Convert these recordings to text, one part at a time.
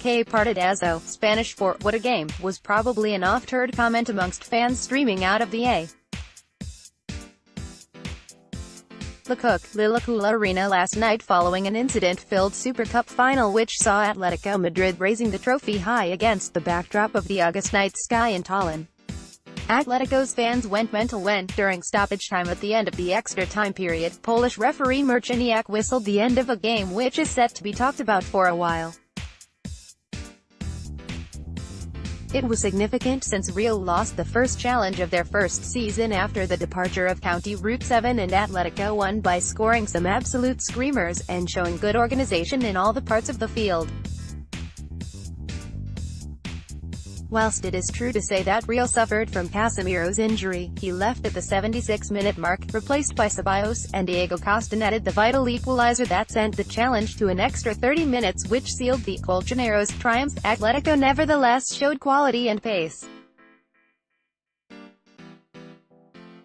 Que partidazo, Spanish for "what a game," was probably an oft-heard comment amongst fans streaming out of the LeCoq, Lilleküla Arena last night following an incident-filled Super Cup final which saw Atlético Madrid raising the trophy high against the backdrop of the August night sky in Tallinn. Atletico's fans went mental when, during stoppage time at the end of the extra time period, Polish referee Marciniak whistled the end of a game which is set to be talked about for a while. It was significant since Real lost the first challenge of their first season after the departure of County Route 7 and Atletico won by scoring some absolute screamers, and showing good organization in all the parts of the field. Whilst it is true to say that Real suffered from Casemiro's injury, he left at the 76-minute mark, replaced by Ceballos, and Diego Costa netted the vital equalizer that sent the challenge to an extra 30 minutes which sealed the Colchoneros' triumph. Atletico nevertheless showed quality and pace.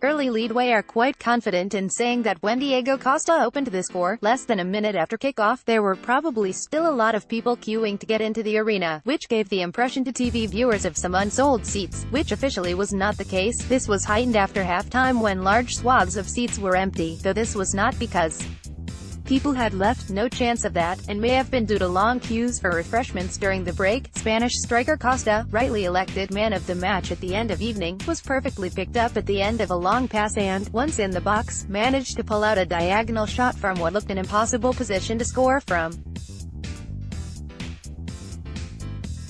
Early leadway are quite confident in saying that when Diego Costa opened the score, less than a minute after kickoff, there were probably still a lot of people queuing to get into the arena, which gave the impression to TV viewers of some unsold seats, which officially was not the case. This was heightened after halftime when large swaths of seats were empty, though this was not because people had left. No chance of that, and may have been due to long queues for refreshments during the break. Spanish striker Costa, rightly elected man of the match at the end of evening, was perfectly picked up at the end of a long pass and, once in the box, managed to pull out a diagonal shot from what looked an impossible position to score from.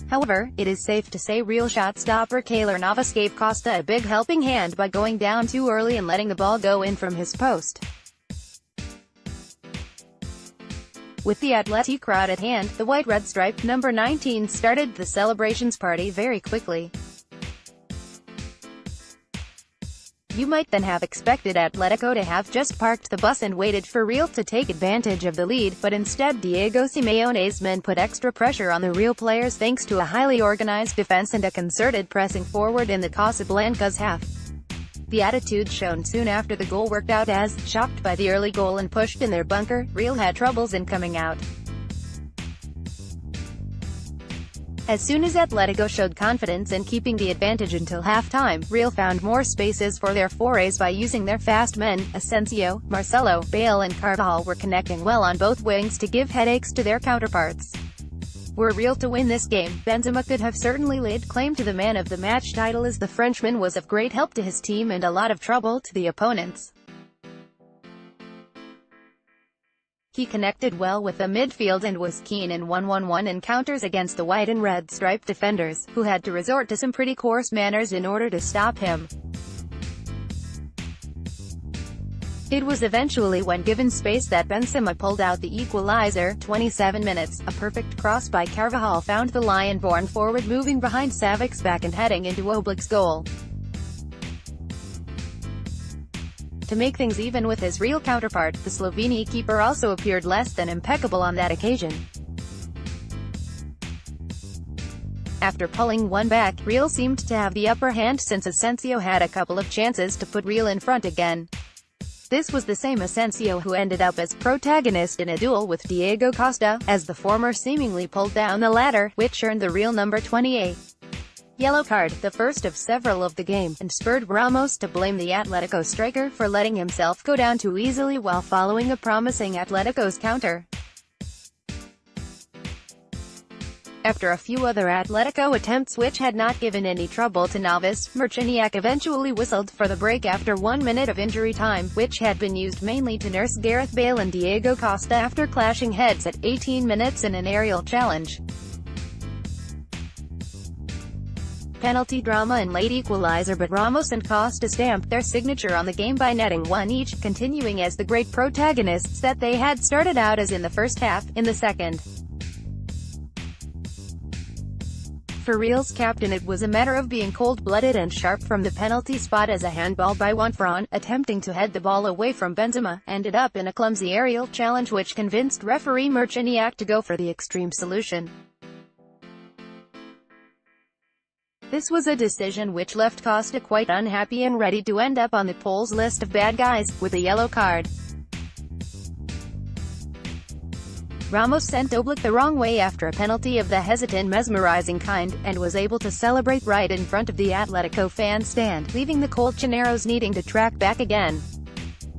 However, it is safe to say Real shot stopper Keylor Navas gave Costa a big helping hand by going down too early and letting the ball go in from his post. With the Atleti crowd at hand, the white-red striped number 19 started the celebrations party very quickly. You might then have expected Atletico to have just parked the bus and waited for Real to take advantage of the lead, but instead Diego Simeone's men put extra pressure on the Real players thanks to a highly organized defense and a concerted pressing forward in the Casablanca's half. The attitude shown soon after the goal worked out as, shocked by the early goal and pushed in their bunker, Real had troubles in coming out. As soon as Atletico showed confidence in keeping the advantage until halftime, Real found more spaces for their forays by using their fast men. Asensio, Marcelo, Bale and Carvajal were connecting well on both wings to give headaches to their counterparts. Were Real to win this game, Benzema could have certainly laid claim to the man of the match title, as the Frenchman was of great help to his team and a lot of trouble to the opponents. He connected well with the midfield and was keen in 1-1-1 encounters against the white and red striped defenders, who had to resort to some pretty coarse manners in order to stop him. It was eventually when given space that Benzema pulled out the equalizer. 27 minutes, a perfect cross by Carvajal found the Lion-born forward moving behind Savic's back and heading into Oblak's goal. To make things even with his Real counterpart, the Slovene keeper also appeared less than impeccable on that occasion. After pulling one back, Real seemed to have the upper hand since Asensio had a couple of chances to put Real in front again. This was the same Asensio who ended up as protagonist in a duel with Diego Costa, as the former seemingly pulled down the latter, which earned the Real number 28 yellow card, the first of several of the game, and spurred Ramos to blame the Atletico striker for letting himself go down too easily while following a promising Atletico's counter. After a few other Atletico attempts which had not given any trouble to Navas, Marciniak eventually whistled for the break after 1 minute of injury time, which had been used mainly to nurse Gareth Bale and Diego Costa after clashing heads at 18 minutes in an aerial challenge. Penalty drama and late equalizer, but Ramos and Costa stamped their signature on the game by netting one each, continuing as the great protagonists that they had started out as in the first half. In the second, for Real's captain, it was a matter of being cold-blooded and sharp from the penalty spot, as a handball by Juanfran, attempting to head the ball away from Benzema, ended up in a clumsy aerial challenge which convinced referee Marciniak to go for the extreme solution. This was a decision which left Costa quite unhappy and ready to end up on the Poles' list of bad guys, with a yellow card. Ramos sent Oblak the wrong way after a penalty of the hesitant, mesmerizing kind, and was able to celebrate right in front of the Atletico fan stand, leaving the Colchoneros needing to track back again.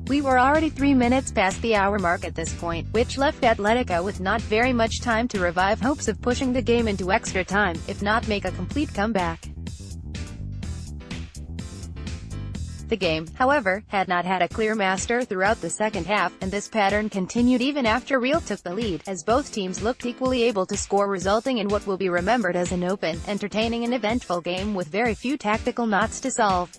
We were already 3 minutes past the hour mark at this point, which left Atletico with not very much time to revive hopes of pushing the game into extra time, if not make a complete comeback. The game, however, had not had a clear master throughout the second half, and this pattern continued even after Real took the lead, as both teams looked equally able to score, resulting in what will be remembered as an open, entertaining and eventful game with very few tactical knots to solve.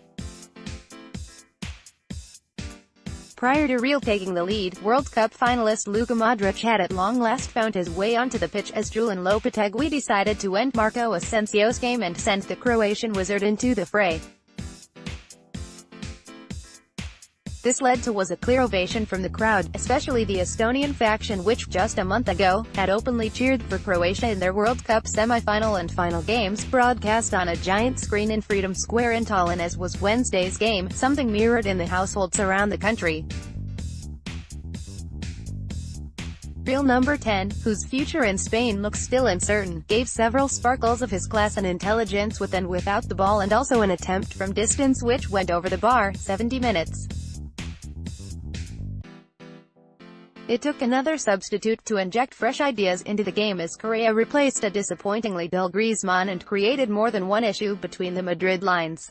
Prior to Real taking the lead, World Cup finalist Luka Modric had at long last found his way onto the pitch as Julen Lopetegui decided to end Marco Asensio's game and send the Croatian wizard into the fray. This led to a clear ovation from the crowd, especially the Estonian faction, which, just a month ago, had openly cheered for Croatia in their World Cup semi-final and final games, broadcast on a giant screen in Freedom Square in Tallinn, as was Wednesday's game, something mirrored in the households around the country. Real number 10, whose future in Spain looks still uncertain, gave several sparkles of his class and intelligence with and without the ball, and also an attempt from distance which went over the bar. 70 minutes. It took another substitute to inject fresh ideas into the game as Correa replaced a disappointingly dull Griezmann and created more than one issue between the Madrid lines.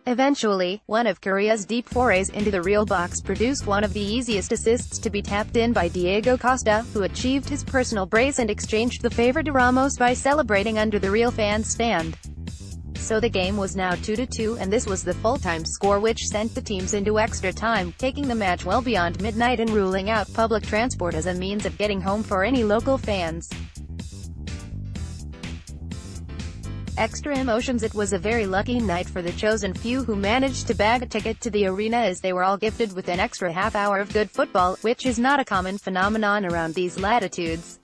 Eventually, one of Correa's deep forays into the Real box produced one of the easiest assists to be tapped in by Diego Costa, who achieved his personal brace and exchanged the favor to Ramos by celebrating under the Real fans' stand. So the game was now 2-2, and this was the full-time score, which sent the teams into extra time, taking the match well beyond midnight and ruling out public transport as a means of getting home for any local fans. Extra emotions. It was a very lucky night for the chosen few who managed to bag a ticket to the arena, as they were all gifted with an extra half hour of good football, which is not a common phenomenon around these latitudes.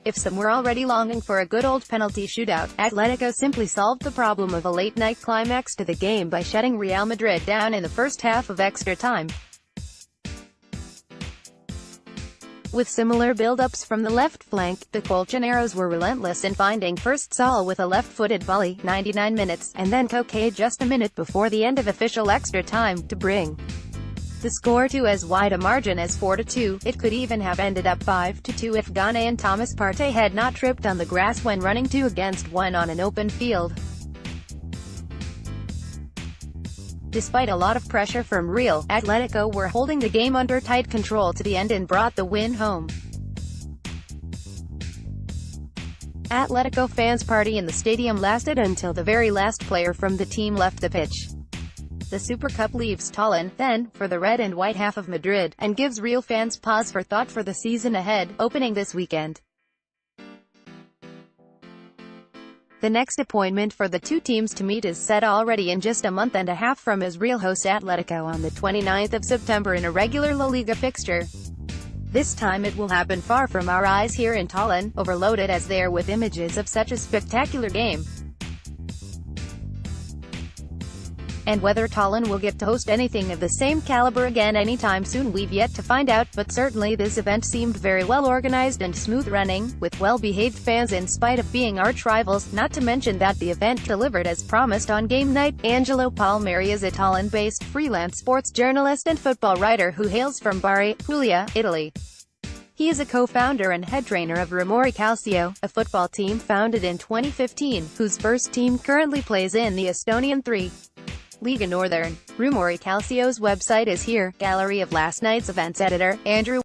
If some were already longing for a good old penalty shootout, Atletico simply solved the problem of a late-night climax to the game by shutting Real Madrid down in the first half of extra time. With similar build-ups from the left flank, the Colchoneros were relentless in finding first Saul with a left-footed volley, 99 minutes, and then Koke just a minute before the end of official extra time, to bring the score to as wide a margin as 4-2. It could even have ended up 5-2 if Ghanaian Thomas Partey had not tripped on the grass when running 2 against 1 on an open field. Despite a lot of pressure from Real, Atletico were holding the game under tight control to the end and brought the win home. Atletico fans' party in the stadium lasted until the very last player from the team left the pitch. The Super Cup leaves Tallinn, then, for the red and white half of Madrid, and gives Real fans pause for thought for the season ahead, opening this weekend. The next appointment for the two teams to meet is set already in just a month and a half from as Real hosts Atletico on the 29th of September in a regular La Liga fixture. This time it will happen far from our eyes here in Tallinn, overloaded as they are with images of such a spectacular game. And whether Tallinn will get to host anything of the same caliber again anytime soon, we've yet to find out, but certainly this event seemed very well organized and smooth running, with well-behaved fans in spite of being arch rivals, not to mention that the event delivered as promised on game night. Angelo Palmieri is a Tallinn-based freelance sports journalist and football writer who hails from Bari, Puglia, Italy. He is a co-founder and head trainer of Rumori Calcio, a football team founded in 2015, whose first team currently plays in the Estonian 3. Liga Northern. Rumori Calcio's website is here. Gallery of last night's events editor, Andrew